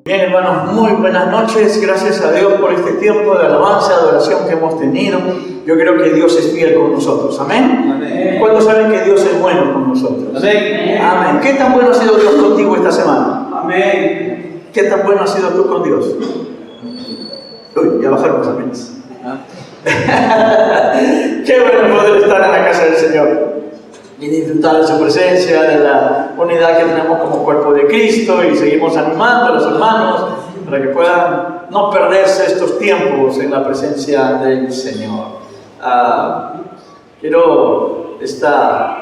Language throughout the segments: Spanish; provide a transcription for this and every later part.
Bien, hermanos, muy buenas noches. Gracias a Dios por este tiempo de alabanza, de adoración que hemos tenido. Yo creo que Dios es fiel con nosotros. Amén. Amén. ¿Cuántos saben que Dios es bueno con nosotros? Amén. Amén. ¿Qué tan bueno ha sido Dios contigo esta semana? Amén. ¿Qué tan bueno has sido tú con Dios? Uy, ya bajaron los amenes. Qué bueno poder estar en la casa del Señor y disfrutar de su presencia, de la unidad que tenemos como cuerpo de Cristo, y seguimos animando a los hermanos para que puedan no perderse estos tiempos en la presencia del Señor. Quiero esta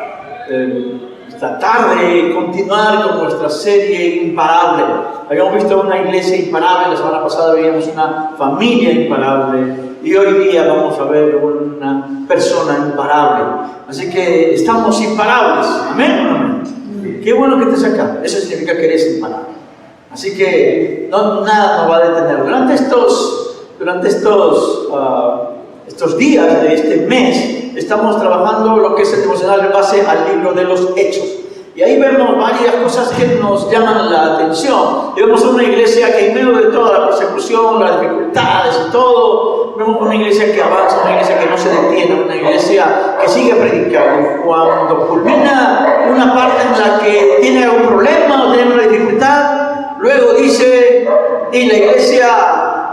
tarde continuar con nuestra serie Imparable. Habíamos visto una iglesia imparable, la semana pasada veíamos una familia imparable, y hoy día vamos a ver una persona imparable. Así que estamos imparables. ¿Amén o no amén? Qué bueno que estés acá. Eso significa que eres imparable. Así que nada nos va a detener. Durante estos días de este mes estamos trabajando lo que es el devocional en base al libro de los Hechos. Y ahí vemos varias cosas que nos llaman la atención. Y vemos una iglesia que en medio de toda la persecución, las dificultades y todo, vemos una iglesia que avanza, una iglesia que no se detiene, una iglesia que sigue predicando. Cuando culmina una parte en la que tiene algún problema o tiene una dificultad, luego dice, y la iglesia,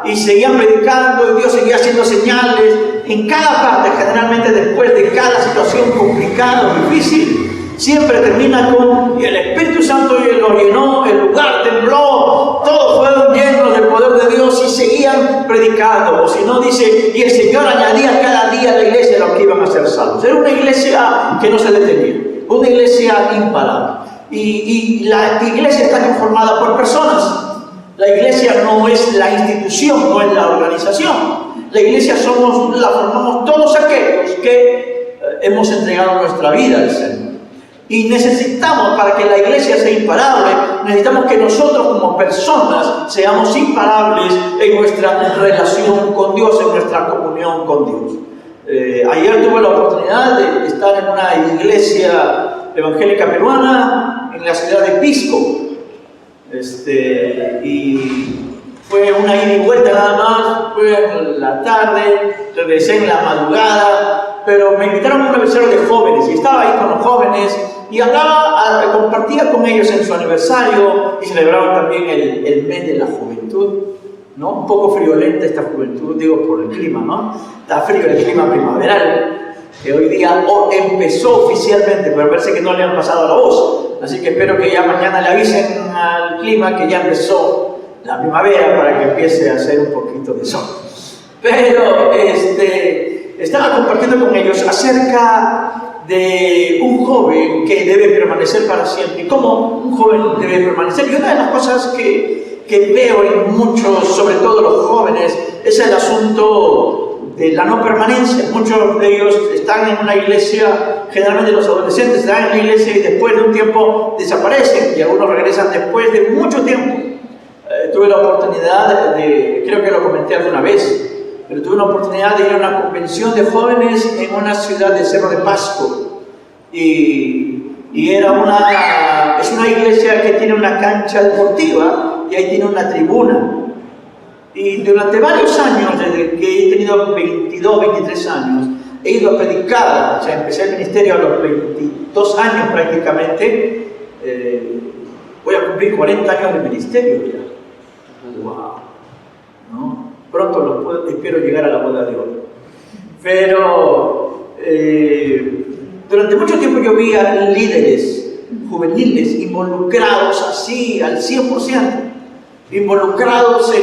y seguían predicando, y Dios seguía haciendo señales. En cada parte, generalmente después de cada situación complicada o difícil, siempre termina con, y el Espíritu Santo lo llenó, el lugar tembló, todos fueron llenos del poder de Dios y seguían predicando. O si no, dice, y el Señor añadía cada día a la iglesia los que iban a ser salvos. Era una iglesia que no se detenía, una iglesia imparable. Y la iglesia está conformada por personas. La iglesia no es la institución, no es la organización. La iglesia la formamos todos aquellos que hemos entregado nuestra vida al Señor. Y necesitamos, para que la iglesia sea imparable, necesitamos que nosotros como personas seamos imparables en nuestra relación con Dios, en nuestra comunión con Dios. Ayer tuve la oportunidad de estar en una iglesia evangélica peruana en la ciudad de Pisco. Y fue una ida y vuelta nada más, fue en la tarde, regresé en la madrugada, pero me invitaron a un aniversario de jóvenes y estaba ahí con los jóvenes y compartía con ellos en su aniversario y celebraban también el mes de la juventud, ¿no? Un poco friolenta esta juventud, digo por el clima, ¿no? Está frío el clima primaveral, que hoy día empezó oficialmente, pero parece que no le han pasado la voz. Así que espero que ya mañana le avisen al clima que ya empezó la primavera para que empiece a hacer un poquito de sol. Pero estaba compartiendo con ellos acerca de un joven que debe permanecer para siempre. ¿Y cómo un joven debe permanecer? Y una de las cosas que veo en muchos, sobre todo los jóvenes, es el asunto de la no permanencia. Muchos de ellos están en una iglesia, generalmente los adolescentes están en la iglesia y después de un tiempo desaparecen, y algunos regresan después de mucho tiempo. Tuve la oportunidad creo que lo comenté alguna vez, pero tuve la oportunidad de ir a una convención de jóvenes en una ciudad del Cerro de Pasco, y es una iglesia que tiene una cancha deportiva y ahí tiene una tribuna. Y durante varios años, desde que he tenido 22, 23 años, he ido a predicar. O sea, empecé el ministerio a los 22 años prácticamente. Voy a cumplir 40 años de ministerio ya. ¡Wow! ¿No? Pronto espero llegar a la boda de oro. Pero durante mucho tiempo yo vi a líderes juveniles involucrados así al 100%, involucrados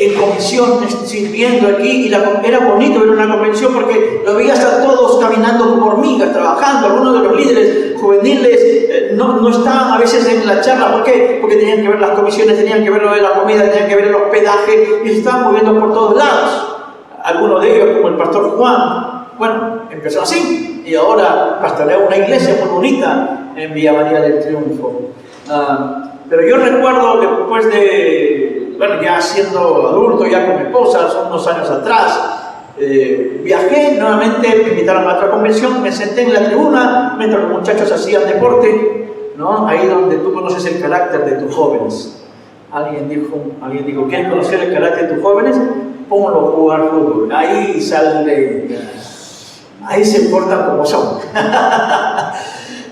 en comisiones, sirviendo aquí, y era bonito ver una convención porque lo veías a todos caminando como hormigas, trabajando. Algunos de los líderes juveniles no estaban a veces en la charla. ¿Por qué? Porque tenían que ver las comisiones, tenían que ver lo de la comida, tenían que ver el hospedaje, y se estaban moviendo por todos lados. Algunos de ellos, como el pastor Juan, bueno, empezó así, y ahora pastorea una iglesia muy bonita en Villa María del Triunfo. Pero yo recuerdo después ya siendo adulto, ya con mi esposa, son unos años atrás, viajé nuevamente, me invitaron a otra convención, me senté en la tribuna mientras los muchachos hacían deporte, ¿no? Ahí donde tú conoces el carácter de tus jóvenes. Alguien dijo, ¿quieres conocer el carácter de tus jóvenes? Pónganlo a jugar fútbol. Ahí se portan como son.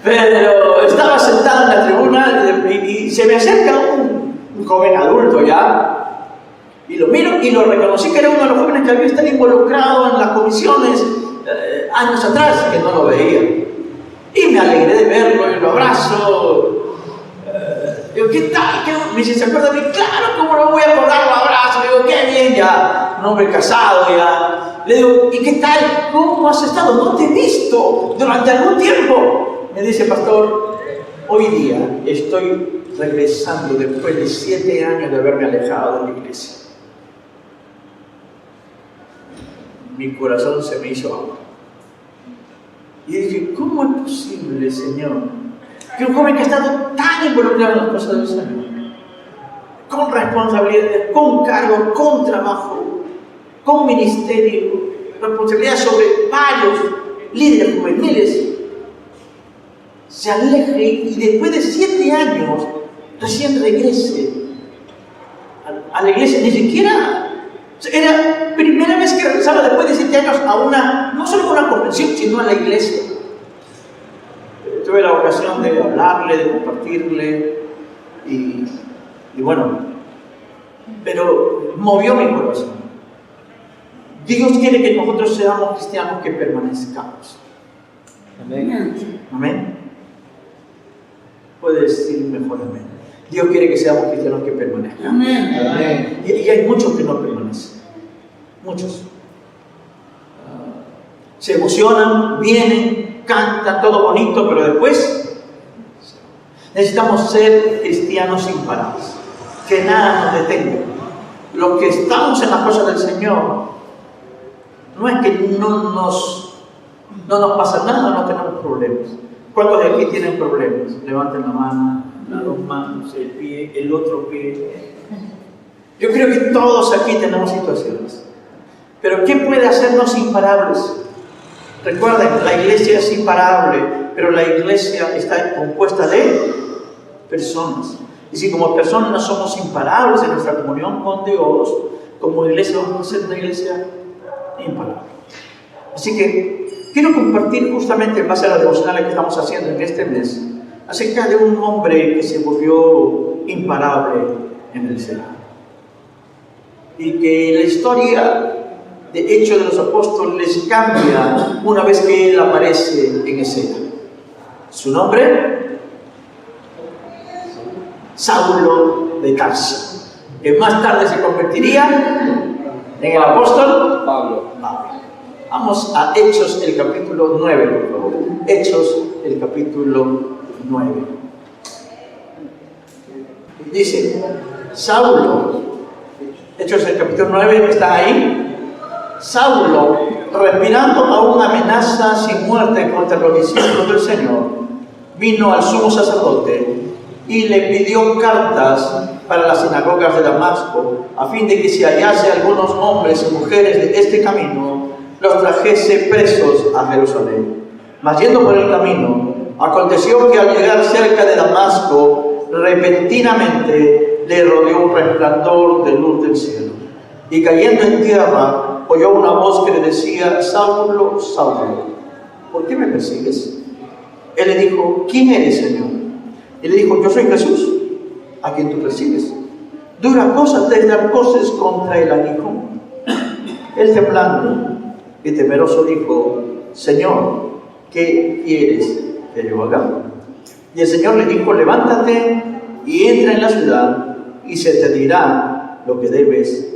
Pero estaba sentado en la tribuna y se me acerca un joven adulto ya, y lo miro y lo reconocí que era uno de los jóvenes que había estado involucrado en las comisiones años atrás, que no lo veía. Y me alegré de verlo y lo abrazo. Digo, ¿qué tal? Me dice, ¿se acuerda de mí? Claro, ¿cómo no voy a acordar? Lo abrazo. Le digo, qué bien, ya, un hombre casado ya. Le digo, ¿y qué tal? ¿Cómo has estado? No te he visto durante algún tiempo. Me dice, pastor, hoy día estoy regresando después de 7 años de haberme alejado de la iglesia. Mi corazón se me hizo agua. Y dije, ¿cómo es posible, Señor, que un joven que ha estado tan involucrado en las cosas del Señor, con responsabilidades, con cargos, con trabajo, con ministerio, responsabilidad sobre varios líderes juveniles, se aleje y después de 7 años recién regrese a la iglesia? Ni siquiera era primera vez que regresaba después de 7 años a una, no solo a una convención, sino a la iglesia. Tuve la ocasión de hablarle, de compartirle y bueno, pero movió mi corazón. Dios quiere que nosotros seamos cristianos que permanezcamos. Amén. Amén. Puedes decir mejor amén. Dios quiere que seamos cristianos que permanezcan. Amén. Amén. Y hay muchos que no permanecen. Muchos. Se emocionan, vienen, cantan, todo bonito, pero después necesitamos ser cristianos imparables. Que nada nos detenga. Los que estamos en las cosas del Señor, no es que no nos pasa nada, no tenemos problemas. ¿Cuántos de aquí tienen problemas? Levanten la mano, las 2 manos, el pie, el otro pie. Yo creo que todos aquí tenemos situaciones. Pero ¿qué puede hacernos imparables? Recuerden, la iglesia es imparable, pero la iglesia está compuesta de personas. Y si como personas no somos imparables en nuestra comunión con Dios, como iglesia vamos a ser una iglesia imparable. Así que quiero compartir justamente en base a las devocionales que estamos haciendo en este mes, acerca de un hombre que se volvió imparable en el Señor. Y que la historia de Hechos de los Apóstoles cambia una vez que él aparece en escena. Su nombre, Saulo de Tarso, que más tarde se convertiría en el apóstol Pablo. Vamos a Hechos, el capítulo 9, por favor. Hechos, el capítulo 9. Dice, Saulo, Hechos, el capítulo 9, está ahí. Saulo, respirando aún amenaza sin muerte contra los discípulos del Señor, vino al sumo sacerdote y le pidió cartas para las sinagogas de Damasco, a fin de que si hallase algunos hombres y mujeres de este camino, los trajese presos a Jerusalén. Mas yendo por el camino, aconteció que al llegar cerca de Damasco, repentinamente le rodeó un resplandor de luz del cielo. Y cayendo en tierra, oyó una voz que le decía, Saulo, Saulo, ¿por qué me persigues? Él le dijo, ¿quién eres, Señor? Y le dijo, yo soy Jesús, a quien tú persigues. Dura cosa te dar cosas contra el aguijón. Él temblando y temeroso dijo, Señor, ¿qué quieres que yo haga? Y el Señor le dijo, levántate y entra en la ciudad y se te dirá lo que debes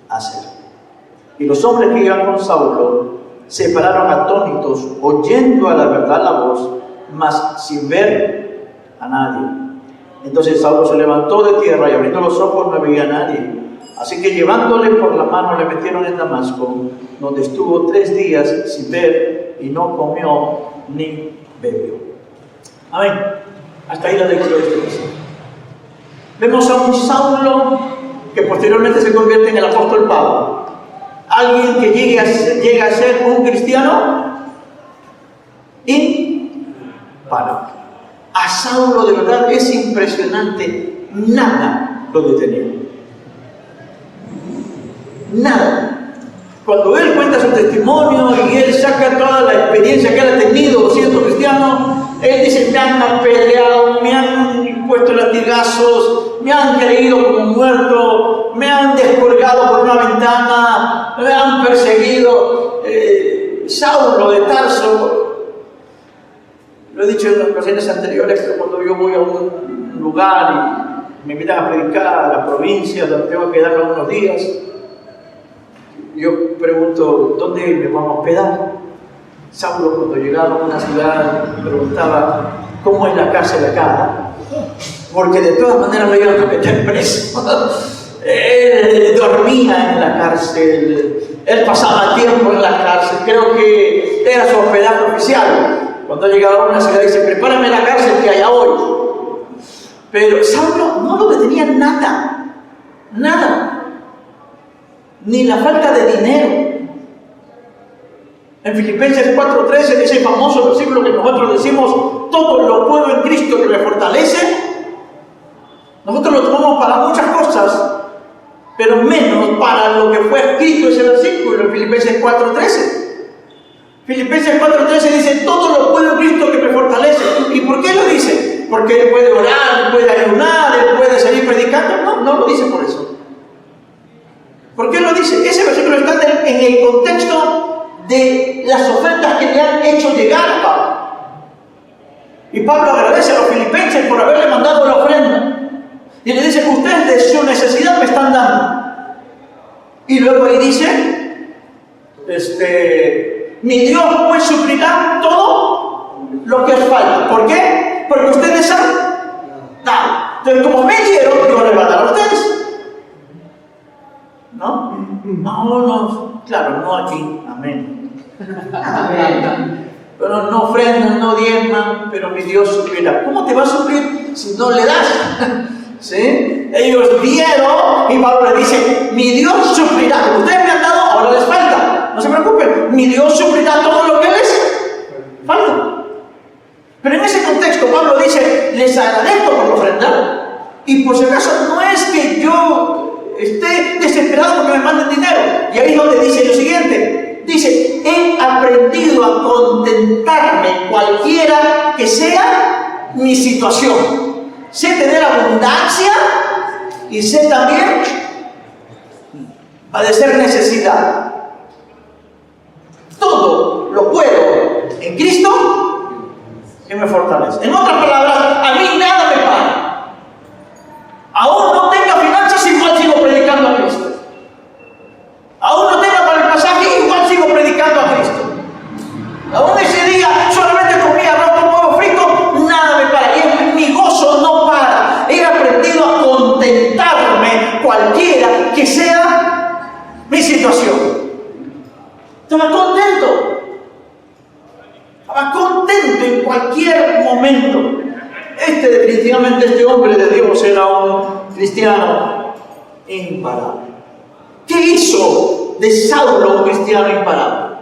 hacer. Y los hombres que iban con Saulo se pararon atónitos, oyendo a la verdad la voz, mas sin ver a nadie. Entonces Saulo se levantó de tierra y abriendo los ojos no veía a nadie. Así que llevándole por la mano le metieron en Damasco, donde estuvo 3 días sin ver y no comió ni bebió. Amén. Hasta ahí la lectura de este texto. Vemos a un Saulo que posteriormente se convierte en el apóstol Pablo. Alguien que llega a ser un cristiano imparable. A Saulo de verdad es impresionante. Nada lo detenía. Nada. Cuando él cuenta su testimonio y él saca toda la experiencia que él ha tenido siendo cristiano, él dice: me han apedreado, me han puesto latigazos, me han creído como muerto, me han descolgado por una ventana, me han perseguido. Saulo de Tarso, lo he dicho en las ocasiones anteriores, pero cuando yo voy a un lugar y me invitan a predicar a la provincia donde tengo que quedarme unos días, yo pregunto: ¿dónde me vamos a hospedar? Saulo, cuando llegaba a una ciudad, preguntaba: ¿cómo es la cárcel acá? Porque de todas maneras lo iban a meter preso. Él dormía en la cárcel, él pasaba tiempo en la cárcel, creo que era su hospedaje oficial. Cuando llegaba a una ciudad dice: prepárame la cárcel que haya hoy. Pero Saulo no lo detenía nada, nada. Ni la falta de dinero. En Filipenses 4:13, ese famoso versículo que nosotros decimos: todo lo puedo en Cristo que me fortalece. Nosotros lo tomamos para muchas cosas, pero menos para lo que fue escrito ese versículo en Filipenses 4:13. Filipenses 4:13 dice: todo lo puedo en Cristo que me fortalece. ¿Y por qué lo dice? Porque él puede orar, él puede ayunar, él puede salir predicando. No, no lo dice por eso. ¿Por qué lo dice? Ese versículo está en el contexto de las ofertas que le han hecho llegar a Pablo. Y Pablo agradece a los filipenses por haberle mandado la ofrenda. Y le dice: ustedes de su necesidad me están dando. Y luego ahí dice: mi Dios pues suplirá todo lo que os falta. ¿Por qué? Porque ustedes han dado. Entonces, como me dieron, Dios les va a dar a ustedes. ¿No? No, claro, no aquí. Amén. Amén. Pero no ofrendan, no diezman, pero mi Dios suplirá. ¿Cómo te va a suplir si no le das? ¿Sí? Ellos dieron y Pablo le dice: mi Dios suplirá. Ustedes me han dado, ahora les falta. No se preocupen, mi Dios suplirá todo lo que les falta. Pero en ese contexto Pablo dice: les agradezco por ofrendar. Y por si acaso no es que yo esté desesperado porque me manden dinero. Y ahí es donde dice lo siguiente: dice: he aprendido a contentarme cualquiera que sea mi situación. Sé tener abundancia y sé también padecer necesidad. Todo lo puedo en Cristo que me fortalece. En otras palabras, a mí nada me para. Aún no tenga finanzas, igual sigo predicando a Cristo. Aún no tenga para el pasaje, igual sigo predicando a Cristo. Aún ese día solamente comí arroz con huevo frito, nada me para. Y mi gozo no para. He aprendido a contentarme cualquiera que sea mi situación. Estaba contento. Estaba contento en cualquier momento. Definitivamente este hombre de Dios era un cristiano imparable. ¿Qué hizo de Saulo un cristiano imparable?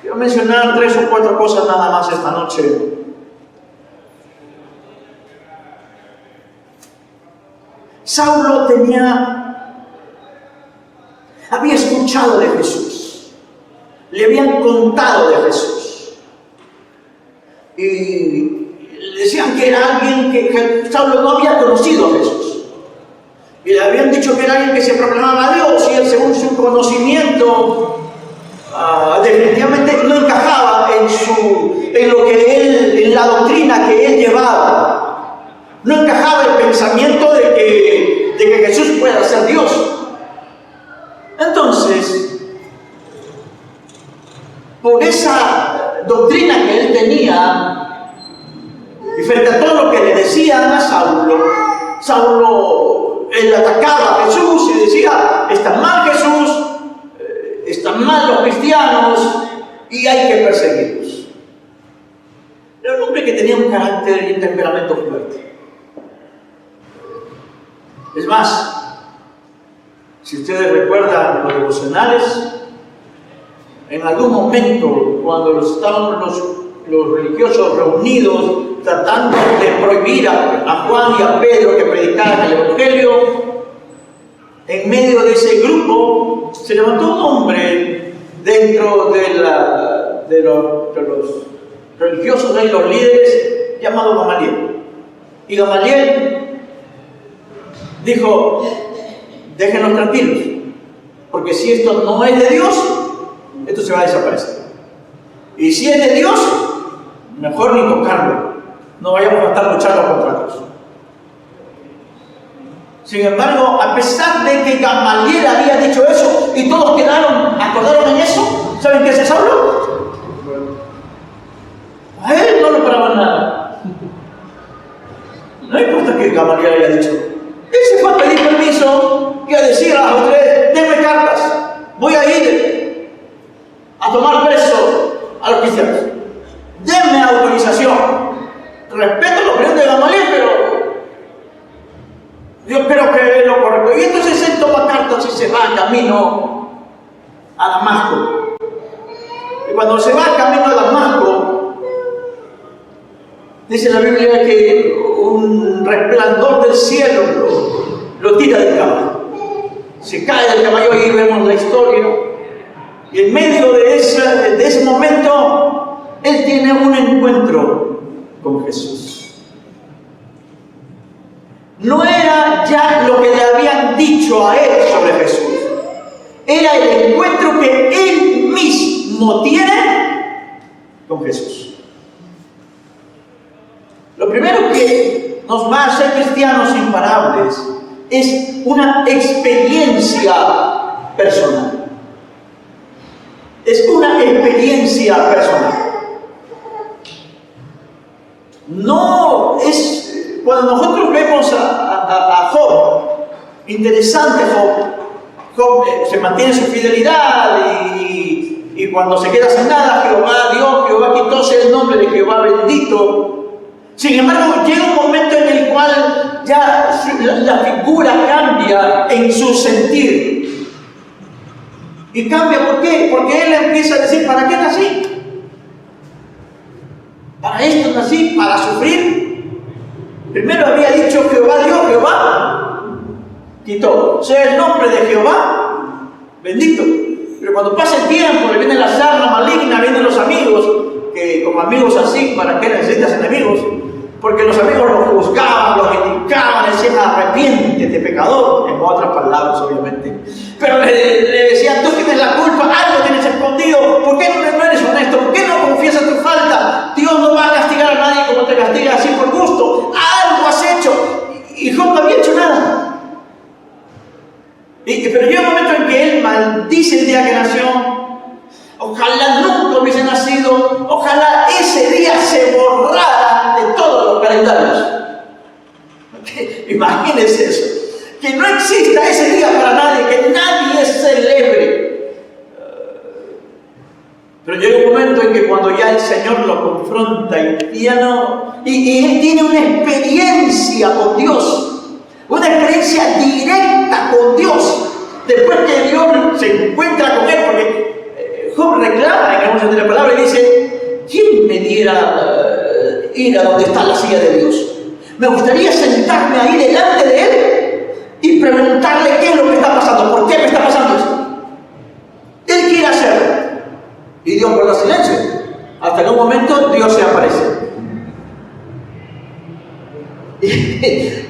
Quiero mencionar 3 o 4 cosas nada más esta noche. Saulo había escuchado de Jesús, le habían contado de Jesús y decían que era alguien que Saulo no había conocido a Jesús. Y le habían dicho que era alguien que se proclamaba a Dios y él, según su conocimiento, definitivamente no encajaba en la doctrina que él llevaba. No encajaba el pensamiento de que Jesús pueda ser Dios. Entonces, por esa doctrina que él tenía, y frente a todo lo que le decían a Saulo, él atacaba a Jesús y decía: está mal Jesús, están mal los cristianos y hay que perseguirlos. Era un hombre que tenía un carácter y un temperamento fuerte. Es más, si ustedes recuerdan los devocionales, en algún momento cuando los los religiosos reunidos tratando de prohibir a Juan y a Pedro que predicaran el Evangelio, en medio de ese grupo se levantó un hombre dentro de los religiosos y los líderes llamado Gamaliel. Y Gamaliel dijo: déjenlos tranquilos, porque si esto no es de Dios, esto se va a desaparecer. Y si es de Dios, mejor ni tocarlo. No vayamos a estar luchando contra Dios. Sin embargo, a pesar de que Gamaliel había dicho eso y todos acordaron en eso, ¿saben qué hace Saulo? A él no le paraba nada. No importa que Gamaliel haya dicho. Él se fue a pedir permiso y a decir a las autoridades: denme cartas, voy a ir a tomar preso a los cristianos. Denme autorización. Respeto la opinión de Gamaliel, pero yo creo que es lo correcto. Y entonces él toma cartas y se va camino a Damasco. Y cuando se va camino a Damasco, dice la Biblia que un resplandor del cielo lo tira del caballo. Se cae del caballo, ahí vemos la historia. Y en medio de ese momento, él tiene un encuentro con Jesús. No era ya lo que le habían dicho a él sobre Jesús. Era el encuentro que él mismo tiene con Jesús. Lo primero que nos va a hacer cristianos imparables es una experiencia personal. Es una experiencia personal. No es... Cuando nosotros vemos a Job, interesante Job se mantiene su fidelidad y cuando se queda sin nada, Jehová dio, Jehová quitó, sea el nombre de Jehová bendito. Sin embargo, llega un momento en el cual ya la figura cambia en su sentir. Y cambia, ¿por qué? Porque él empieza a decir: ¿para qué nací? Para esto nací, para sufrir. Primero había dicho: Jehová dio, Jehová quitó, sea el nombre de Jehová bendito. Pero cuando pasa el tiempo, le viene la sarna maligna, vienen los amigos, que como amigos así, ¿para qué necesitas enemigos? Porque los amigos los juzgaban, los indicaban, le decían: arrepiéntete, pecador, en otras palabras obviamente. Pero le decían: tú tienes la culpa, algo tienes escondido, ¿por qué no eres honesto? ¿Por qué no confiesas tu falta? Dios no va a castigar a nadie como te castiga así por gusto. Algo has hecho. Y Job no había hecho nada. Pero llega un momento en que él maldice el día que nació. Ojalá nunca hubiese nacido. Ojalá ese día se borrara de todos los calendarios. Imagínense eso. Que no exista ese día para nadie, que nadie celebre. Pero llega un momento en que cuando ya el Señor lo confronta y él tiene una experiencia con Dios, una experiencia directa con Dios, después que Dios se encuentra con él, porque Job reclama en el momento de la palabra y dice: ¿quién me diera ir a donde está la silla de Dios? Me gustaría sentarme ahí delante de él y preguntarle qué es lo que está pasando, por qué me está pasando esto. Él quiere hacerlo. Y Dios guarda silencio. Hasta que en un momento Dios se aparece.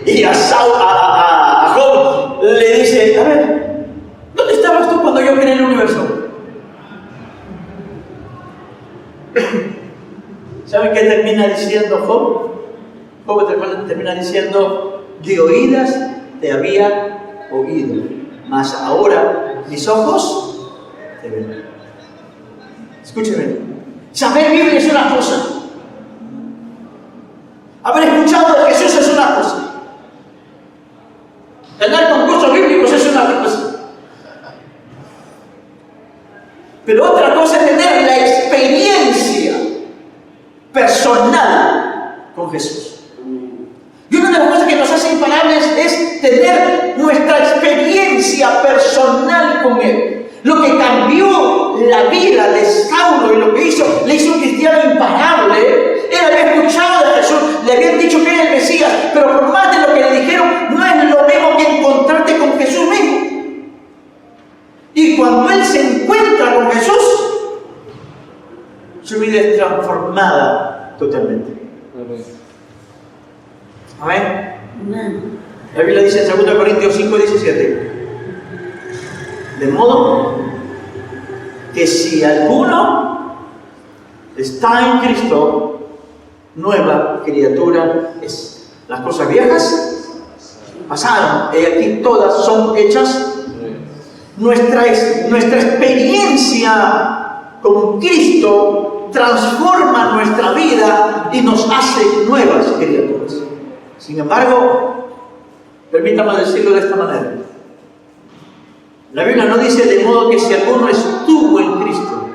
Y a Job le dice: a ver, ¿dónde estabas tú cuando yo creé el universo? ¿Saben qué termina diciendo Job? Job termina diciendo: de oídas te había oído, mas ahora mis ojos te ven. Escúcheme, saber Biblia es una cosa, haber escuchado de Jesús es una cosa, tener concursos bíblicos es una cosa, pero otra cosa es tener la experiencia personal con Jesús. Y una de las cosas que nos hace imparables es tener nuestra experiencia personal con Él. Lo que cambió la vida de Saulo y lo que hizo, le hizo un cristiano imparable. Él había escuchado de Jesús, le habían dicho que era el Mesías, pero por más de lo que le dijeron, no es lo mismo que encontrarte con Jesús mismo. Y cuando él se encuentra con Jesús, su vida es transformada totalmente. Amén. La Biblia dice en 2 Corintios 5:17: de modo que si alguno está en Cristo, nueva criatura es. Las cosas viejas pasaron, y aquí todas son hechas. Nuestra experiencia con Cristo transforma nuestra vida y nos hace nuevas criaturas. Sin embargo, permítame decirlo de esta manera. La Biblia no dice de modo que si alguno estuvo en Cristo.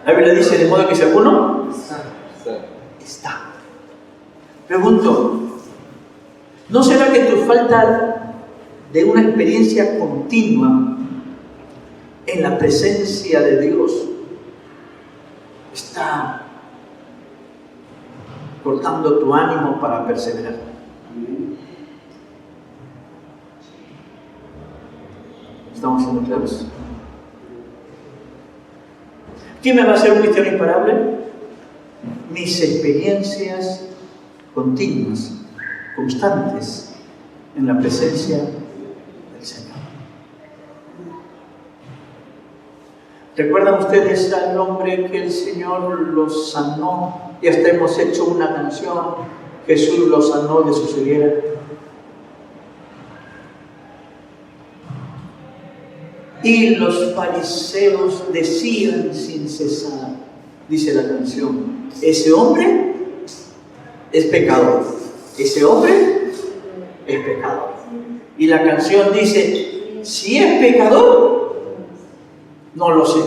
La Biblia dice de modo que si alguno está. Pregunto, ¿no será que tu falta de una experiencia continua en la presencia de Dios está cortando tu ánimo para perseverar? ¿Estamos siendo claros? ¿Quién me va a hacer un cristiano imparable? Mis experiencias continuas, constantes en la presencia del Señor. ¿Recuerdan ustedes al hombre que el Señor lo sanó? Y hasta hemos hecho una canción, Jesús lo sanó de su ceguera. Y los fariseos decían sin cesar, dice la canción, ese hombre es pecador, ese hombre es pecador. Y la canción dice, si es pecador, no lo sé.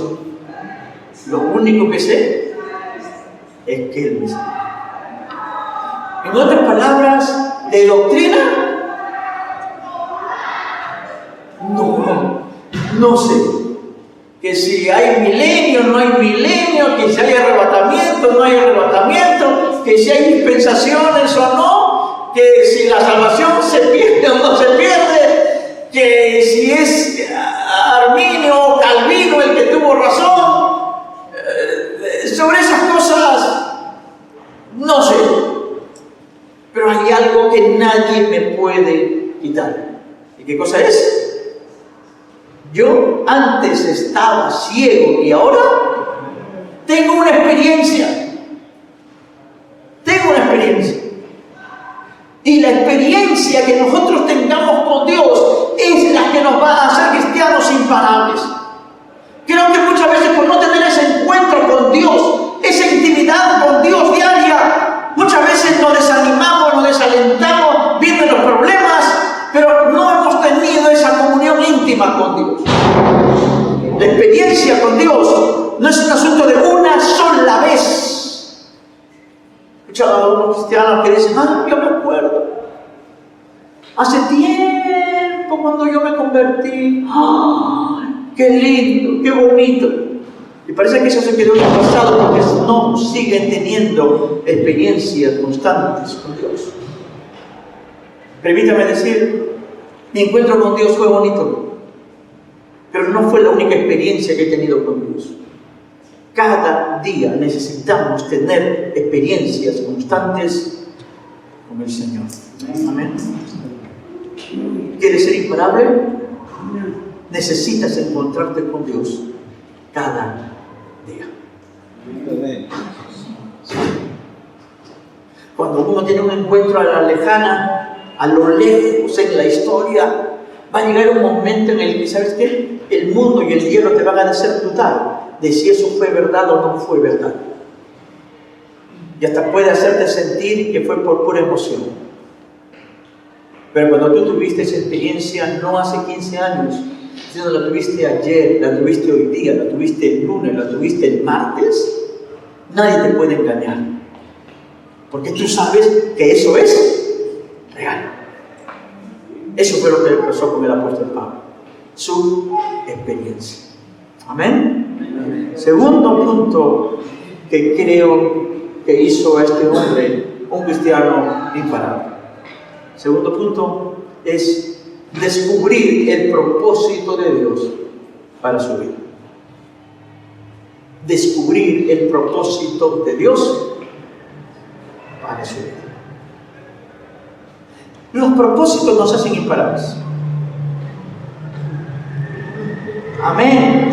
Lo único que sé es que Él me sanó. En otras palabras, de doctrina, no sé. Que si hay milenio, no hay milenio, que si hay arrebatamiento, no hay arrebatamiento, que si hay dispensaciones o no, que si la salvación se pierde o no se pierde, que si es Arminio o Calvino el que tuvo razón. Sobre esas cosas no sé, pero hay algo que nadie me puede quitar. ¿Y qué cosa es? Yo antes estaba ciego y ahora tengo una experiencia. Tengo una experiencia. Y la experiencia que nosotros tengamos con Dios es la que nos va a hacer cristianos imparables. Creo que muchas veces por no tener ese encuentro con Dios, esa intimidad con Dios diaria, muchas veces nos desanimamos, nos desalentamos, vienen los problemas, pero no hemos tenido esa comunión íntima con Dios. La experiencia con Dios no es un asunto de una sola vez. He escuchado a algunos cristianos que dicen, yo me acuerdo, hace tiempo cuando yo me convertí, qué lindo, qué bonito. Y parece que eso se quedó en el pasado porque no siguen teniendo experiencias constantes con Dios. Permítame decir, mi encuentro con Dios fue bonito, pero no fue la única experiencia que he tenido con Dios. Cada día necesitamos tener experiencias constantes con el Señor. Amén. ¿Quieres ser imparable? Necesitas encontrarte con Dios cada día. Cuando uno tiene un encuentro a la lejana, a lo lejos en la historia, va a llegar un momento en el que, ¿sabes qué? El mundo y el cielo te van a hacer dudar de si eso fue verdad o no fue verdad. Y hasta puede hacerte sentir que fue por pura emoción. Pero cuando tú tuviste esa experiencia no hace 15 años, sino la tuviste ayer, la tuviste hoy día, la tuviste el lunes, la tuviste el martes, nadie te puede engañar. Porque tú sabes que eso es real. Eso fue lo que pasó con el apóstol Pablo. su experiencia. Amén. Segundo punto que creo que hizo a este hombre un cristiano imparable. Segundo punto es descubrir el propósito de Dios para su vida. Descubrir el propósito de Dios para su vida. Los propósitos nos hacen imparables. Amén.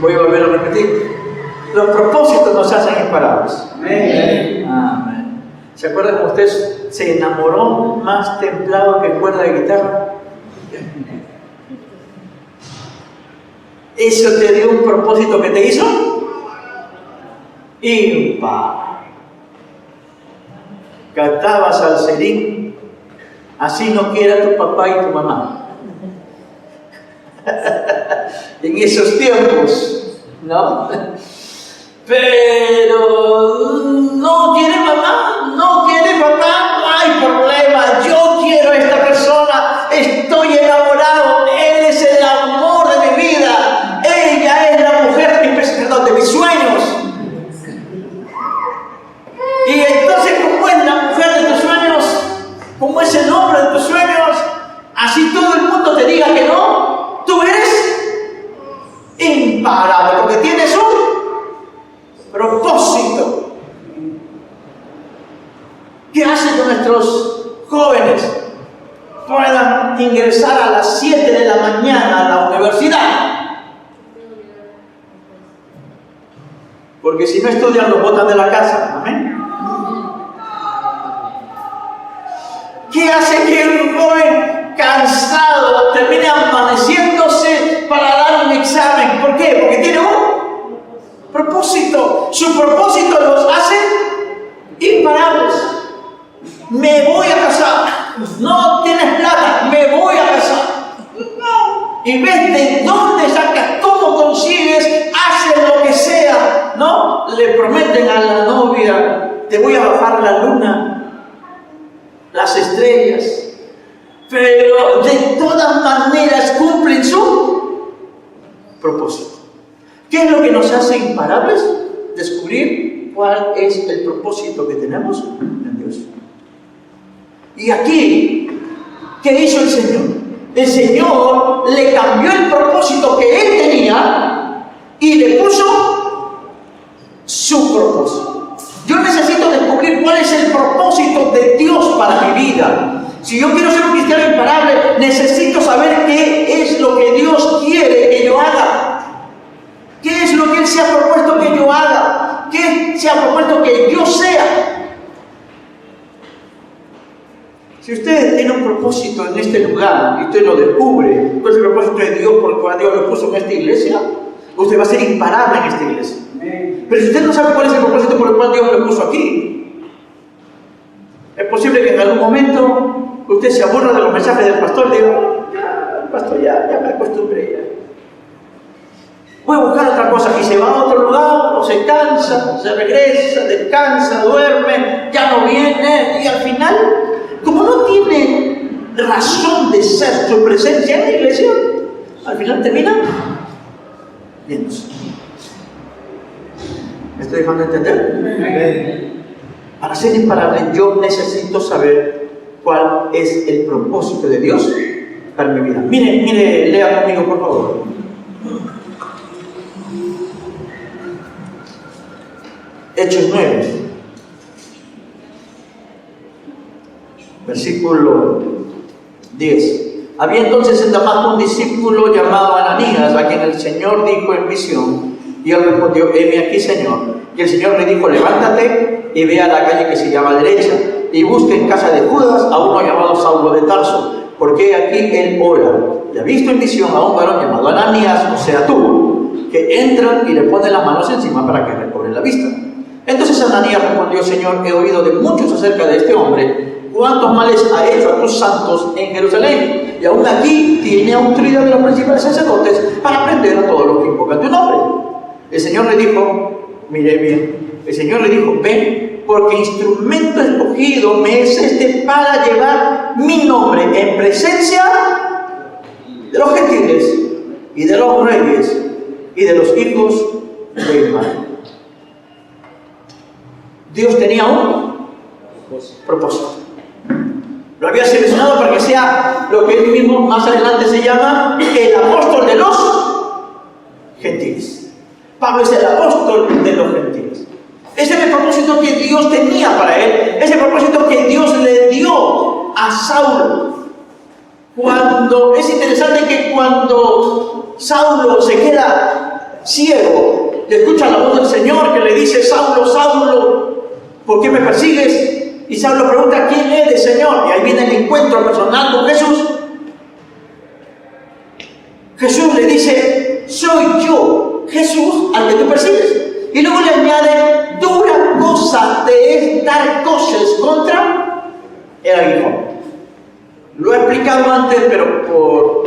Voy a volver a repetir. Los propósitos nos hacen imparables. Amén. Amén. ¿Se acuerdan cuando usted se enamoró más templado que cuerda de guitarra? ¿Eso te dio un propósito que te hizo? Imparable. Cantabas al Serín, así no quiera tu papá y tu mamá. En esos tiempos, ¿no? Pero no quiere mamá, no quiere papá, no hay problema. Yo quiero a esta persona, estoy enamorado, él es el amor de mi vida, ella es la mujer de mis sueños. Y entonces, como es la mujer de tus sueños, como es el hombre de tus sueños, así todo el mundo te diga que no, tú eres imparable, porque tienes un propósito. ¿Qué hace que nuestros jóvenes puedan ingresar a las 7 de la mañana a la universidad? Porque si no estudian, los botan de la casa. Amén. ¿Qué hace que un joven cansado termine amaneciéndose para dar un examen? ¿Por qué? Porque tiene un propósito. Su propósito los hace imparables. Me voy a casar. No tienes plata, me voy a casar. Y ves de dónde sacas, cómo consigues, haces lo que sea, ¿no? Le prometen a la novia, te voy a bajar la luna, las estrellas, pero de todas maneras cumplen su propósito. ¿Qué es lo que nos hace imparables? Descubrir cuál es el propósito que tenemos en Dios. Y aquí, ¿qué hizo el Señor? El Señor le cambió el propósito que él tenía y le puso su propósito. Yo necesito descubrir cuál es el propósito de Dios para mi vida. Si yo quiero ser un cristiano imparable, necesito saber qué es lo que Dios quiere que yo haga. ¿Qué es lo que Él se ha propuesto que yo haga? ¿Qué se ha propuesto que yo sea? Si usted tiene un propósito en este lugar y usted lo descubre, cuál es el propósito de Dios por el cual Dios lo puso en esta iglesia, usted va a ser imparable en esta iglesia. Pero si usted no sabe cuál es el propósito por el cual Dios lo puso aquí, es posible que en algún momento usted se aburra de los mensajes del pastor y diga, ya, pastor, ya me acostumbré ya. Voy a buscar otra cosa, y se va a otro lugar, o se cansa, se regresa, descansa, duerme, ya no viene, y al final, como no tiene razón de ser su presencia en la iglesia, al final termina yéndose. ¿Me estoy dejando entender? Para ser imparable, yo necesito saber cuál es el propósito de Dios para mi vida. Mire, lea conmigo, por favor. Hechos 9, versículo 10. Había entonces en Damasco un discípulo llamado Ananías, a quien el Señor dijo en visión, y él respondió, heme aquí, Señor. Y el Señor le dijo, levántate y ve a la calle que se llama derecha, y busca en casa de Judas a uno llamado Saulo de Tarso, porque aquí él ora. Y ha visto en visión a un varón llamado Ananías, o sea tú, que entra y le pone las manos encima para que recobre la vista. Entonces Ananías respondió, Señor, he oído de muchos acerca de este hombre, cuántos males ha hecho a tus santos en Jerusalén, y aún aquí tiene autoridad de los principales sacerdotes para prender a todos los que invocan tu nombre. El Señor le dijo, mire bien, el Señor le dijo, ven, porque instrumento escogido me es este para llevar mi nombre en presencia de los gentiles y de los reyes y de los hijos de Israel. Dios tenía un propósito. Lo había seleccionado para que sea lo que él mismo más adelante se llama el apóstol de los gentiles. Pablo es el apóstol de los gentiles. Ese es el propósito que Dios tenía para él. Ese propósito que Dios le dio a Saulo. Es interesante que cuando Saulo se queda ciego y escucha la voz del Señor que le dice: Saulo, Saulo, ¿por qué me persigues? Y Saulo pregunta: ¿quién eres, Señor? Y ahí viene el encuentro personal con Jesús. Jesús le dice: soy yo, Jesús, al que tú persigues. Y luego le añade: dura cosa te es dar coces contra el aguijón. Lo he explicado antes, pero por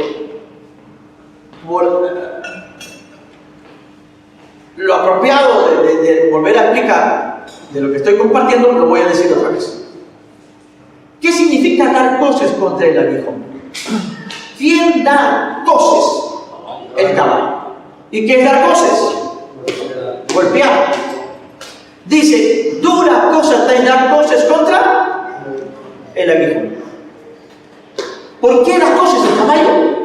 lo apropiado de volver a explicar de lo que estoy compartiendo, lo voy a decir otra vez. ¿Qué significa dar coces contra el aguijón? ¿Quién da coces? El caballo. ¿Y qué es dar coces? Golpear. Dice: dura cosa te es dar coces contra el aguijón. ¿Por qué las coces del caballo?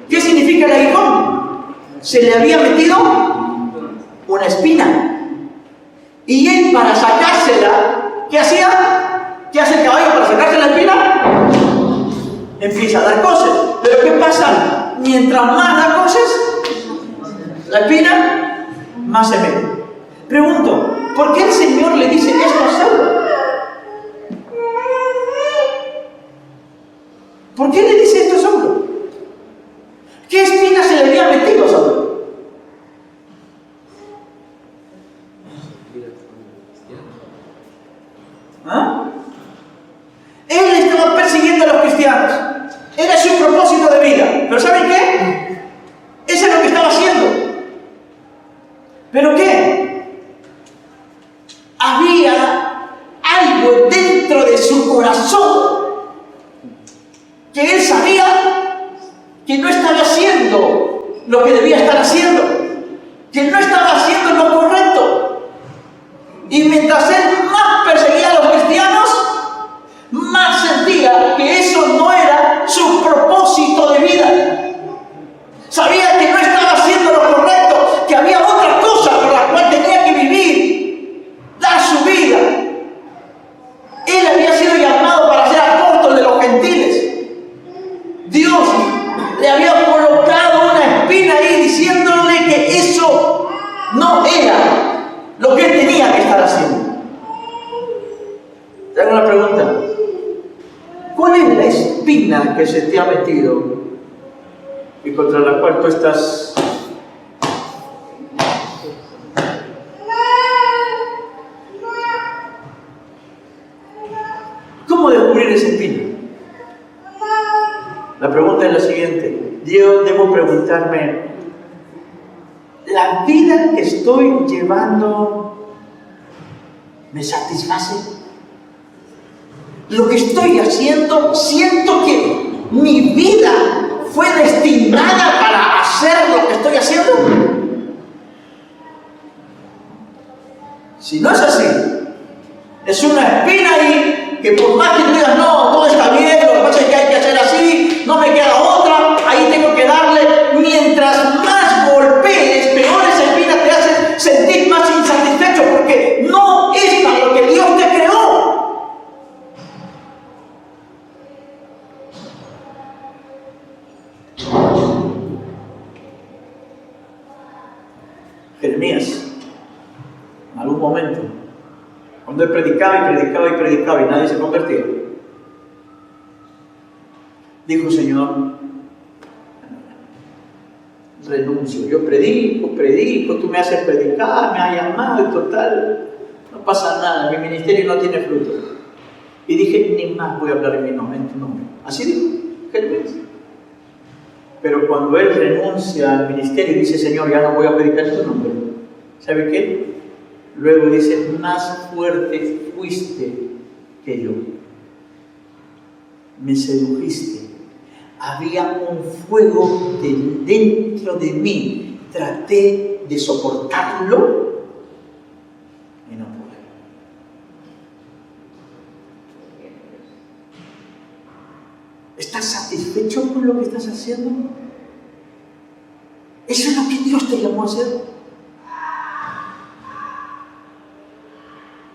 ¿Qué significa el aguijón? Se le había metido una espina. Y él, para sacársela, ¿qué hacía? ¿Qué hace el caballo para sacarse la espina? Empieza a dar coces. ¿Pero qué pasa? Mientras más da coces, la espina más se mete. Pregunto: ¿por qué el Señor le dice esto a Saulo? ¿Por qué le dice esto a Saulo? ¿Qué espina se le había metido a Saulo? ¿Ah? Él estaba persiguiendo a los cristianos. Era su propósito de vida. ¿Pero saben qué? Eso es lo que estaba haciendo. ¿Pero qué? Había algo dentro de su corazón que él sabía que no estaba haciendo lo que debía estar haciendo, que no estaba haciendo lo correcto. Y mientras él más perseguía a los cristianos, más sentía que eso no era su propósito de vida. Sabía que no estaba haciendo lo correcto, que había otra cosa por la cual tenía que vivir, dar su vida. Él había sido llamado para ser apóstol de los gentiles. Dios le había colocado una espina ahí diciéndole que eso no era lo que él tenía que estar haciendo. Te hago una pregunta: ¿cuál es la espina que se te ha metido y contra la cual tú estás? ¿Cómo descubrir esa espina? La pregunta es la siguiente. Yo debo preguntarme: ¿la vida que estoy llevando me satisface? Lo que estoy haciendo, siento que mi vida fue destinada para hacer lo que estoy haciendo. Si no es así, es una espina ahí que por más que tú digas: no, todo está bien, lo que pasa es que hay que hacer así, no me queda otra, ahí tengo que darle. Mientras más golpees, peor esa espina te hace sentir más insatisfecho, porque no es para lo que Dios te creó. Jeremías, en algún momento, cuando él predicaba y nadie se convertía, dijo: Señor, renuncio. Yo predico, tú me haces predicar, me has llamado y total, no pasa nada, mi ministerio no tiene fruto. Y dije: ni más voy a hablar en tu nombre. Así dijo Jeremías. Pero cuando él renuncia al ministerio y dice: Señor, ya no voy a predicar en tu nombre, ¿sabe qué? Luego dice: más fuerte fuiste que yo. Me sedujiste, había un fuego dentro de mí. Traté de soportarlo y no pude. ¿Estás satisfecho con lo que estás haciendo? ¿Eso es lo que Dios te llamó a hacer?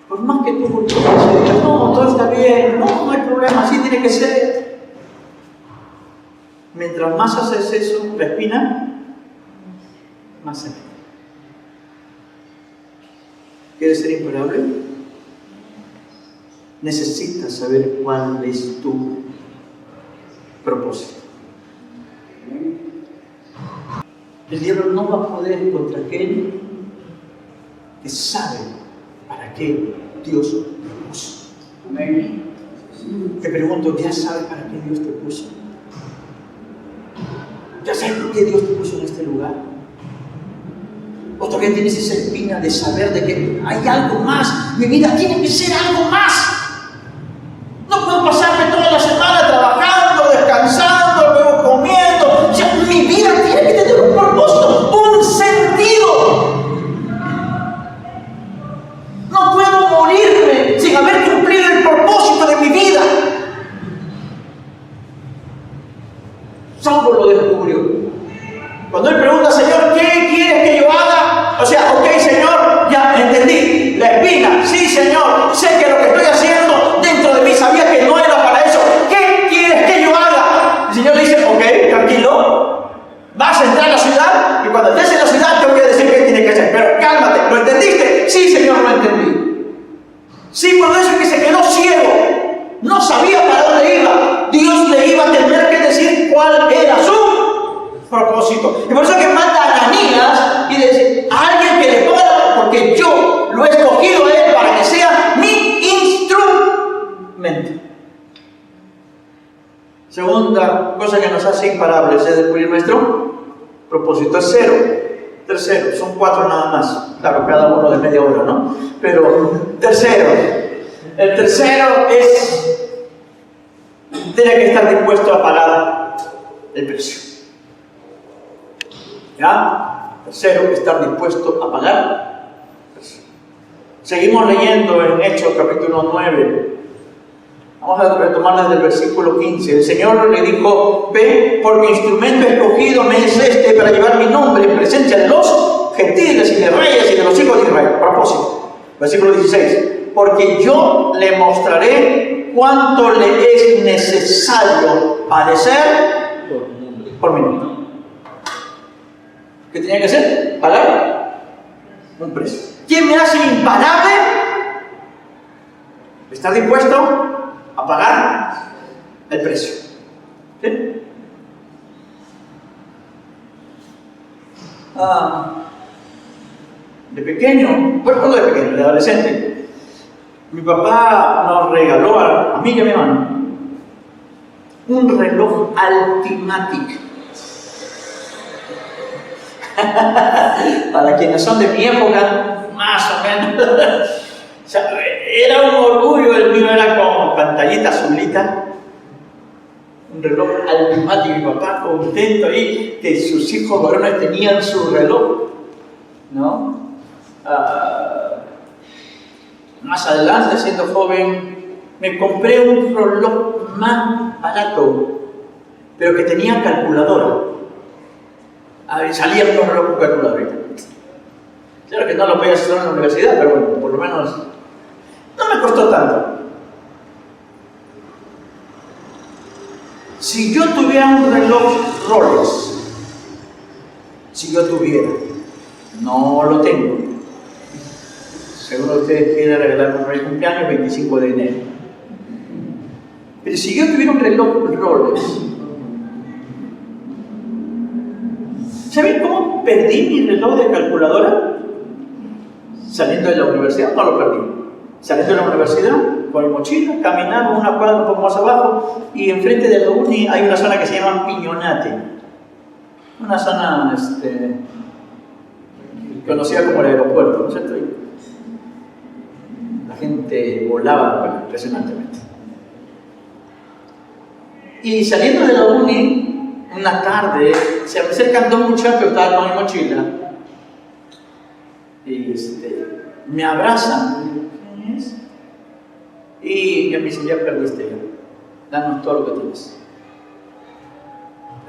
Por más que tú digas, no, todo está bien, no hay problema, así tiene que ser. Mientras más haces eso, la espina, más se mete. ¿Quieres ser imparable? Necesitas saber cuál es tu propósito. El diablo no va a poder contra aquel que sabe para qué Dios te puso. Te pregunto, ¿ya sabes para qué Dios te puso? ¿Ya sabes por qué Dios te puso en este lugar? ¿O todavía tienes esa espina de saber de que hay algo más? Mi vida tiene que ser algo más. No puedo pasarme toda la semana trabajando, descansando, luego comiendo. O sea, mi vida tiene que tener un propósito, un sentido. No puedo morirme sin haber cumplido el propósito de mi vida. Saulo lo descubrió. Cuando él pregunta, Señor, ¿qué quieres que yo haga? O sea, ok, Señor, ya entendí. La espina, sí, Señor, sé que lo que estoy haciendo dentro de mí sabía que no era para eso. ¿Qué quieres que yo haga? El Señor le dice, ok, tranquilo, vas a entrar a la ciudad y cuando estés en la ciudad te voy a decir qué tienes que hacer. Pero cálmate, ¿lo entendiste? Sí, Señor, lo entendí. Sí, por eso es que se quedó ciego. No sabía para dónde iba. Dios le iba a tener que decir cuál era su propósito. Y por eso es que manda a Ananías y le dice a alguien que le ponga la mano, porque yo lo he escogido a él para que sea mi instrumento. Segunda cosa que nos hace imparables es descubrir nuestro propósito. Tercero, son 4 nada más. Claro, cada uno de media hora, ¿no? Pero el tercero es tiene que estar dispuesto a pagar el precio. ¿Ya? Tercero, estar dispuesto a pagar el precio. Seguimos leyendo en Hechos capítulo 9. Vamos a retomar desde el versículo 15. El Señor le dijo, ve, porque instrumento escogido me es este para llevar mi nombre en presencia de los gentiles y de reyes y de los hijos de Israel. Propósito. Versículo 16. Porque yo le mostraré cuánto le es necesario padecer por mi nombre. ¿Qué tenía que hacer? Pagar un precio. ¿Quién me hace imparable? ¿Estar dispuesto a pagar el precio? ¿Sí? De pequeño, bueno, no de pequeño, de adolescente, mi papá nos regaló a mí y a mi hermano un reloj Altimatic. Para quienes son de mi época, más o menos. O sea, era un orgullo, el mío era con pantallita azulita. Un reloj Altimatic, mi papá contento ahí que sus hijos varones tenían su reloj, ¿no? Más adelante, siendo joven, me compré un reloj más barato, pero que tenía calculadora. Salía unos relojes con calculadora. Claro que no lo podía hacer en la universidad, pero bueno, por lo menos no me costó tanto. Si yo tuviera un reloj Rolex, no lo tengo. Seguro ustedes quieren regalarme un cumpleaños el 25 de enero. Pero si yo tuviera un reloj Rolex, ¿saben cómo perdí mi reloj de calculadora? Saliendo de la universidad, no lo perdí. Saliendo de la universidad, con mi mochila, caminaba una cuadra un poco más abajo y enfrente de la uni hay una zona que se llama Piñonate. Una zona conocida como el aeropuerto, ¿no es cierto? La gente volaba impresionantemente. Y saliendo de la uni, una tarde, se me acercan dos muchachos, estaban con mi mochila. Y me abrazan. ¿Quién es? Y me dicen, ya perdiste, danos todo lo que tienes.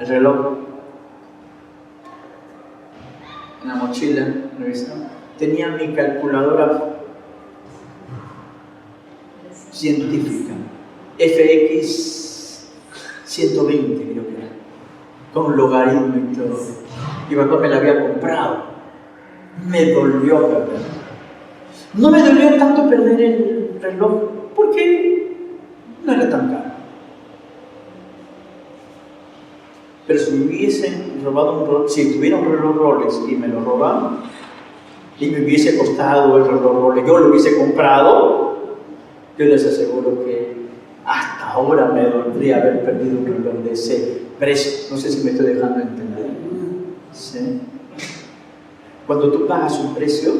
El reloj. En la mochila, revisaron. Tenía mi calculadora científica, FX 120 creo que era, con logaritmo y todo. Y papá me la había comprado. Me dolió perder. No me dolió tanto perder el reloj, porque no era tan caro. Pero si me hubiesen robado un reloj, si tuviera un reloj Rolex y me lo robaban, y me hubiese costado el reloj Rolex, yo lo hubiese comprado, yo les aseguro que hasta ahora me dolería haber perdido un reloj de ese precio. No sé si me estoy dejando entender. ¿Sí? Cuando tú pagas un precio,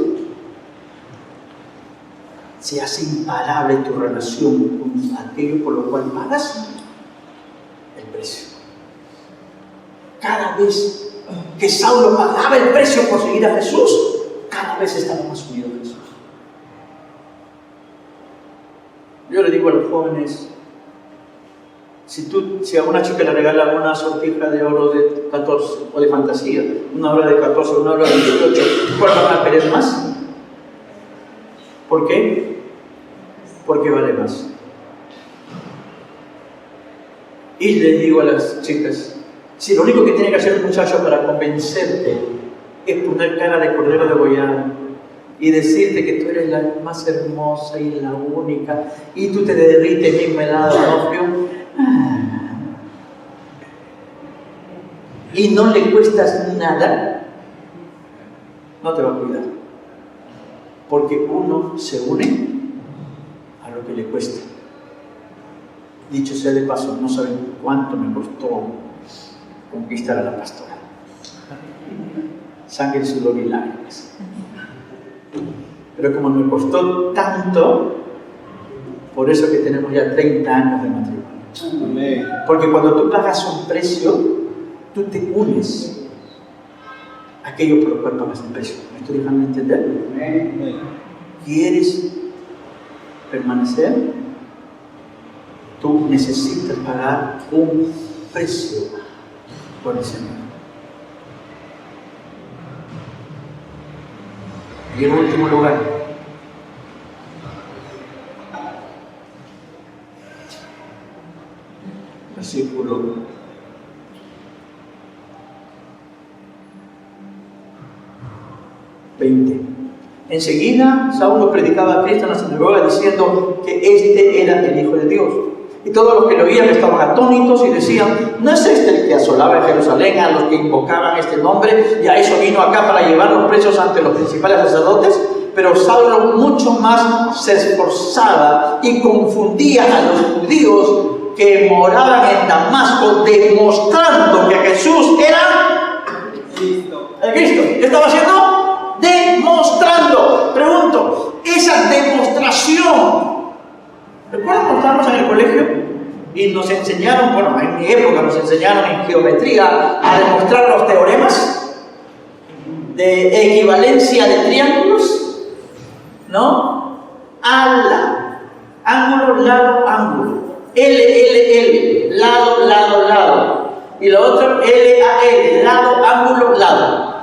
se hace imparable tu relación con aquello por lo cual pagas el precio. Cada vez que Saulo pagaba el precio por seguir a Jesús, cada vez estaba más unido a Jesús. Yo le digo a los jóvenes, si a una chica le regala una sortija de oro de 14, o de fantasía, una hora de 14, una hora de 18, ¿cuál van a querer más? ¿Por qué? Porque vale más. Y les digo a las chicas, si lo único que tiene que hacer un muchacho para convencerte es poner cara de cordero degollado y decirte que tú eres la más hermosa y la única, y tú te derrites mismo helado, ¿no, frío? Y no le cuestas nada, no te va a cuidar. Porque uno se une a lo que le cuesta. Dicho sea de paso, no saben cuánto me costó conquistar a la pastora. Sangre, sudor y lágrimas. Pero como me costó tanto, por eso que tenemos ya 30 años de matrimonio. Porque cuando tú pagas un precio, tú te unes a aquello por lo cual pagas el precio. ¿Me estoy dejando entender? ¿Quieres permanecer? Tú necesitas pagar un precio por el Señor. Y en último lugar, versículo 20. Enseguida, Saulo predicaba a Cristo en la sinagoga diciendo que este era el Hijo de Dios. Y todos los que lo oían estaban atónitos y decían, ¿no es este el que asolaba en Jerusalén a los que invocaban este nombre? Y a eso vino acá para llevarlos presos ante los principales sacerdotes. Pero Saulo mucho más se esforzaba y confundía a los judíos que moraban en Damasco, demostrando que Jesús era el Cristo. ¿Qué estaba haciendo? Demostrando. Pregunto, esa demostración, ¿recuerdan cuando estábamos en el colegio y nos enseñaron, bueno, en mi época nos enseñaron en geometría a demostrar los teoremas de equivalencia de triángulos? ¿No? Ala, ángulo, lado, ángulo. L, lado, lado, lado. Y lo otro, L, lado, ángulo, lado.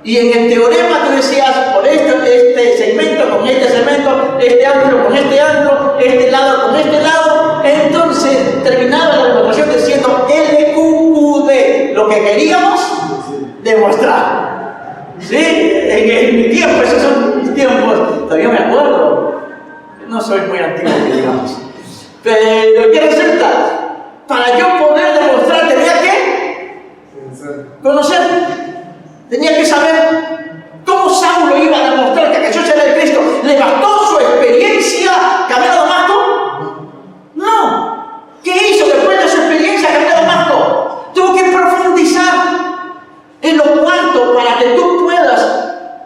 Y en el teorema tú decías, por este segmento con este segmento, este ángulo con este ángulo, este lado con este lado. Entonces terminaba la demostración diciendo LQQD, lo que queríamos demostrar. ¿Sí? En mi tiempo, esos son mis tiempos, todavía me acuerdo. No soy muy antiguo, que digamos. Pero ¿qué resulta? Para yo poder demostrar tenía que conocer. Tenía que saber cómo Saulo iba a demostrar que Jesús era el Cristo. ¿Le bastó su experiencia camino a Damasco? No. ¿Qué hizo después de su experiencia camino a Damasco? Tuvo que profundizar en lo cuarto para que tú puedas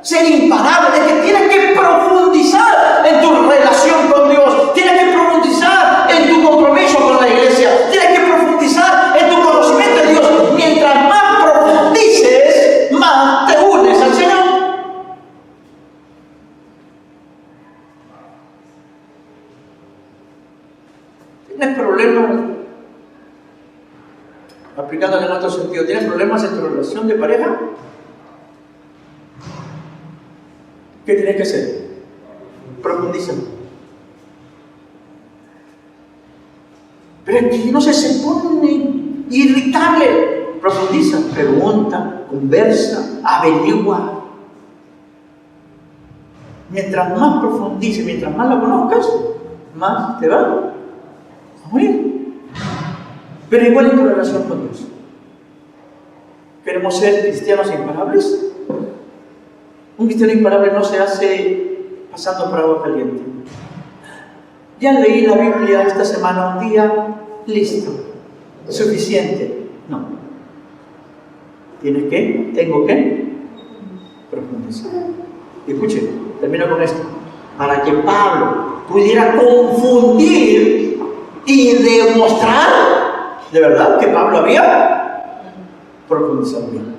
ser imparable. Es que tienes que profundizar en tu relación con Dios. Tienes que profundizar en tu compromiso con la iglesia. Tienes que profundizar ¿Tienes problemas? Aplicándolo en otro sentido, ¿tienes problemas en tu relación de pareja? ¿Qué tienes que hacer? Profundiza. Pero es que no se pone irritable. Profundiza, pregunta, conversa, averigua. Mientras más profundices, mientras más la conozcas, más te va a morir. Pero igual en tu relación con Dios. ¿Queremos ser cristianos imparables? Un cristiano imparable no se hace pasando por agua caliente. Ya leí la Biblia esta semana un día, listo, suficiente. No. Tengo que profundizar. Y escuche, termino con esto. Para que Pablo pudiera confundir y demostrar de verdad que Pablo había profundizado bien.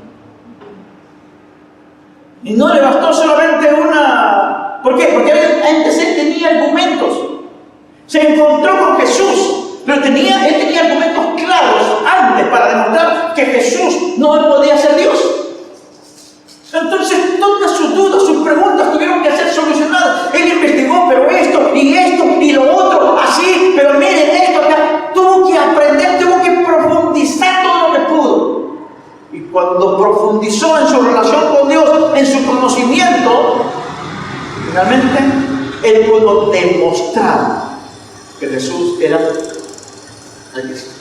Y no le bastó solamente una... ¿Por qué? Porque antes él tenía argumentos. Se encontró con Jesús, pero él tenía argumentos claros antes para demostrar que Jesús no podía ser Dios. Entonces todas sus dudas, sus preguntas tuvieron que ser solucionadas. Él investigó, pero esto y lo otro, así, pero miren esto acá. Tuvo que aprender, tuvo que profundizar todo lo que pudo. Y cuando profundizó en su relación con Dios, en su conocimiento, finalmente él pudo demostrar que Jesús era el Cristo.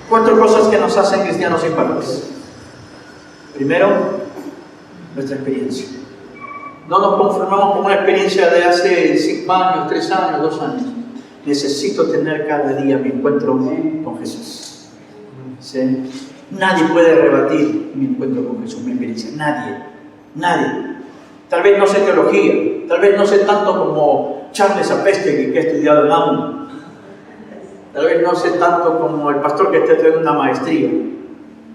4 cosas que nos hacen cristianos imparables. Primero, nuestra experiencia. No nos conformamos con una experiencia de hace 5 años, 3 años, 2 años. Necesito tener cada día mi encuentro con Jesús. ¿Sí? Nadie puede rebatir mi encuentro con Jesús, mi experiencia. Nadie. Tal vez no sé teología, tal vez no sé tanto como Charles Apestegui, que ha estudiado en AMU. Tal vez no sé tanto como el pastor que está estudiando una maestría.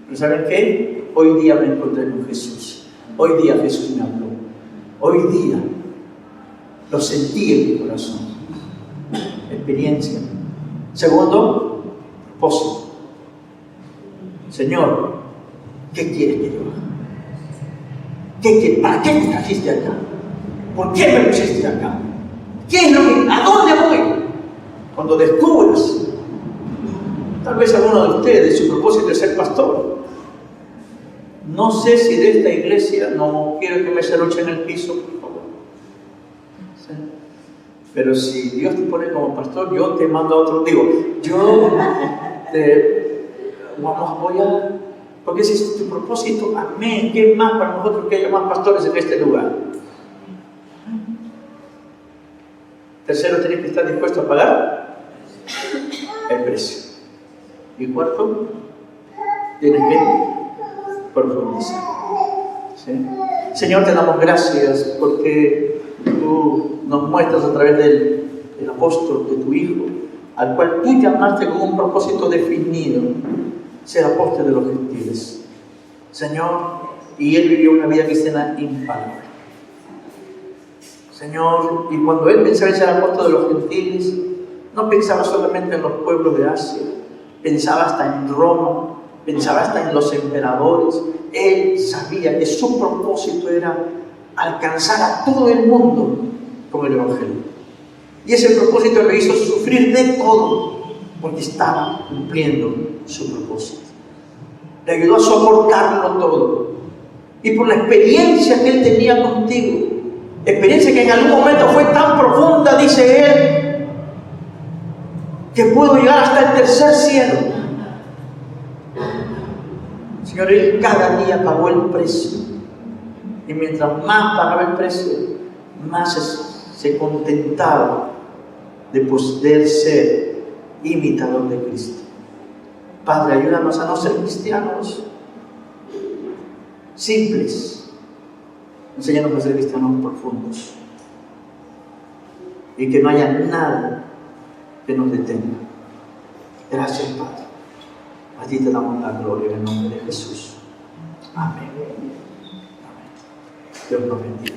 Pero ¿saben qué? Hoy día me encontré con Jesús. Hoy día Jesús me habló. Hoy día lo sentí en mi corazón. Experiencia. Segundo, propósito. Señor, ¿qué quieres que yo haga? ¿Para qué me trajiste acá? ¿Por qué me pusiste acá? ¿A dónde voy? Cuando descubras, tal vez alguno de ustedes, su propósito es ser pastor. No sé si de esta iglesia, no quiero que me serruche en el piso, por favor. ¿Sí? Pero si Dios te pone como pastor, yo te mando a otro. Porque ese es tu propósito, amén. ¿Qué más para nosotros que haya más pastores en este lugar? Tercero, tienes que estar dispuesto a pagar el precio. Y cuarto, tienes que profundizar. ¿Sí? Señor, te damos gracias porque tú nos muestras a través del apóstol, de tu Hijo, al cual tú llamaste con un propósito definido, ser apóstol de los gentiles. Señor, y él vivió una vida cristiana imparable. Señor, y cuando él pensaba en ser apóstol de los gentiles, no pensaba solamente en los pueblos de Asia, pensaba hasta en Roma, pensaba hasta en los emperadores. Él sabía que su propósito era alcanzar a todo el mundo con el Evangelio. Y ese propósito le hizo sufrir de todo, porque estaba cumpliendo su propósito. Le ayudó a soportarlo todo. Y por la experiencia que él tenía contigo, experiencia que en algún momento fue tan profunda, dice él, que pudo llegar hasta el tercer cielo. Señor, él cada día pagó el precio. Y mientras más pagaba el precio, más se contentaba de poder ser imitador de Cristo. Padre, ayúdanos a no ser cristianos simples. Enséñanos a ser cristianos profundos. Y que no haya nada que nos detenga. Gracias, Padre. A ti te damos la gloria en el nombre de Jesús. Amén. Amén. Dios nos bendiga.